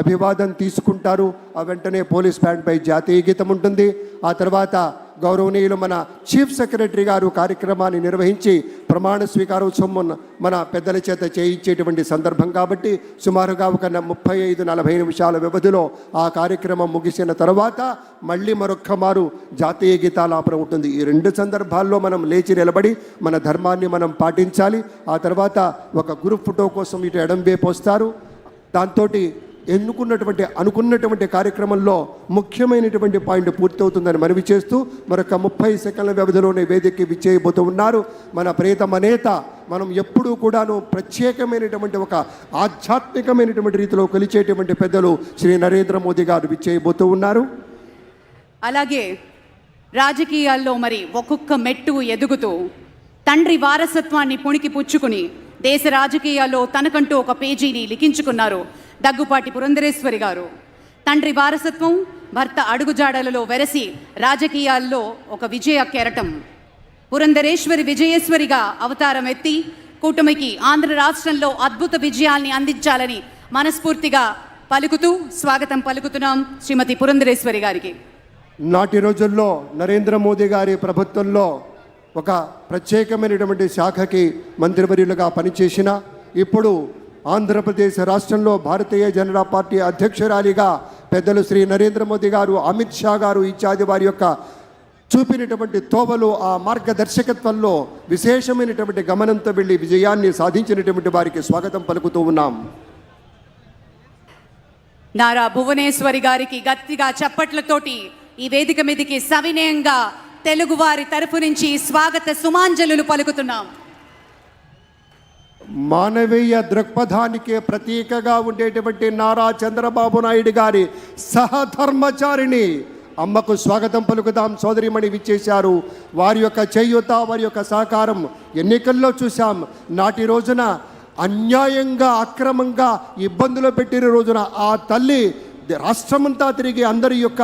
అభివాదం తీసుకుంటారు. ఆ వెంటనే పోలీస్ బ్యాండ్పై జాతీయ గీతం ఉంటుంది. ఆ తర్వాత గౌరవనీయులు మన చీఫ్ సెక్రటరీ గారు కార్యక్రమాన్ని నిర్వహించి ప్రమాణ స్వీకారోత్సవం మన పెద్దల చేత చేయించేటువంటి సందర్భం కాబట్టి సుమారుగా ఒక 35-40 నిమిషాల వ్యవధిలో ఆ కార్యక్రమం ముగిసిన తర్వాత మళ్ళీ మరొక్క మారు జాతీయ గీతాలాపన ఉంటుంది. ఈ రెండు సందర్భాల్లో మనం లేచి నిలబడి మన ధర్మాన్ని మనం పాటించాలి. ఆ తర్వాత ఒక గ్రూప్ ఫోటో కోసం ఇటు ఎడంవైపు వస్తారు. దాంతో అనుకున్నటువంటి కార్యక్రమంలో ముఖ్యమైనటువంటి పాయింట్ పూర్తవుతుందని మనవి చేస్తూ మరొక 30 సెకండ్ల వ్యవధిలోనే వేదికకి విచ్చేయబోతూ ఉన్నారు మన ప్రియతమ నేత. మనం ఎప్పుడూ కూడాను ప్రత్యేకమైనటువంటి ఒక ఆధ్యాత్మికమైనటువంటి రీతిలో కొలిచేటువంటి పెద్దలు శ్రీ నరేంద్ర మోదీ గారు విచ్చేయబోతూ ఉన్నారు. అలాగే రాజకీయాల్లో మరి ఒక్కొక్క మెట్టు ఎదుగుతూ తండ్రి వారసత్వాన్ని పుణికి పుచ్చుకుని దేశ రాజకీయాల్లో తనకంటూ ఒక పేజీని లిఖించుకున్నారు దగ్గుపాటి పురంధరేశ్వరి గారు. తండ్రి వారసత్వం, భర్త అడుగుజాడలలో వెరసి రాజకీయాల్లో ఒక విజయ కెరటం. పురంధరేశ్వరి విజయేశ్వరిగా అవతారం ఎత్తి కూటమికి ఆంధ్ర రాష్ట్రంలో అద్భుత విజయాల్ని అందించాలని మనస్ఫూర్తిగా పలుకుతూ స్వాగతం పలుకుతున్నాం శ్రీమతి పురంధరేశ్వరి గారికి. నాటి రోజుల్లో నరేంద్ర మోదీ గారి ప్రభుత్వంలో ఒక ప్రత్యేకమైనటువంటి శాఖకి మంత్రివర్యులుగా పనిచేసిన ఇప్పుడు ఆంధ్రప్రదేశ్ రాష్ట్రంలో భారతీయ జనతా పార్టీ అధ్యక్షురాలిగా పెద్దలు శ్రీ నరేంద్ర మోదీ గారు, అమిత్ షా గారు ఇత్యాది వారి యొక్క చూపినటువంటి తోవలు, ఆ మార్గదర్శకత్వంలో విశేషమైనటువంటి గమనంతో వెళ్ళి విజయాన్ని సాధించినటువంటి వారికి స్వాగతం పలుకుతూ ఉన్నాం. నారా భువనేశ్వరి గారికి గట్టిగా చప్పట్లతోటి ఈ వేదిక మీదకి సవినయంగా తెలుగువారి తరఫు నుంచి స్వాగత సుమాంజలులు పలుకుతున్నాం. మానవీయ దృక్పథానికి ప్రతీకగా ఉండేటువంటి నారా చంద్రబాబు నాయుడు గారి సహధర్మచారిణి అమ్మకు స్వాగతం పలుకుదాం. సోదరిమణి విచ్చేశారు. వారి యొక్క చేయూత, వారి యొక్క సహకారం ఎన్నికల్లో చూశాం. నాటి రోజున అన్యాయంగా అక్రమంగా ఇబ్బందులు పెట్టిన రోజున ఆ తల్లి రాష్ట్రమంతా తిరిగి అందరి యొక్క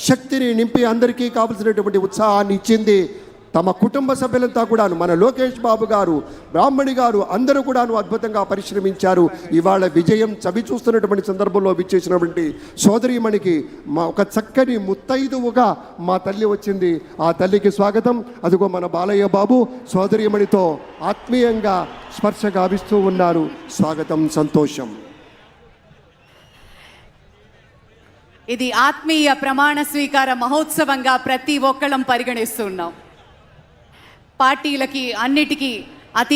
శక్తిని నింపి అందరికీ కావలసినటువంటి ఉత్సాహాన్ని ఇచ్చింది. తమ కుటుంబ సభ్యులంతా కూడాను, మన లోకేష్ బాబు గారు, బ్రాహ్మణి గారు అందరూ కూడాను అద్భుతంగా పరిశ్రమించారు. ఇవాళ విజయం చవి చూస్తున్నటువంటి సందర్భంలో విచ్చేసినటువంటి సోదరీమణికి మా ఒక చక్కని ముత్తైదువుగా మా తల్లి వచ్చింది. ఆ తల్లికి స్వాగతం. అదిగో మన బాలయ్య బాబు సోదరీమణితో ఆత్మీయంగా స్పర్శ గావిస్తూ ఉన్నారు. స్వాగతం, సంతోషం. ఇది ఆత్మీయ ప్రమాణ స్వీకార మహోత్సవంగా ప్రతి ఒక్కళ్ళం పరిగణిస్తున్నాం. పార్టీలకి అన్నిటికీ అతి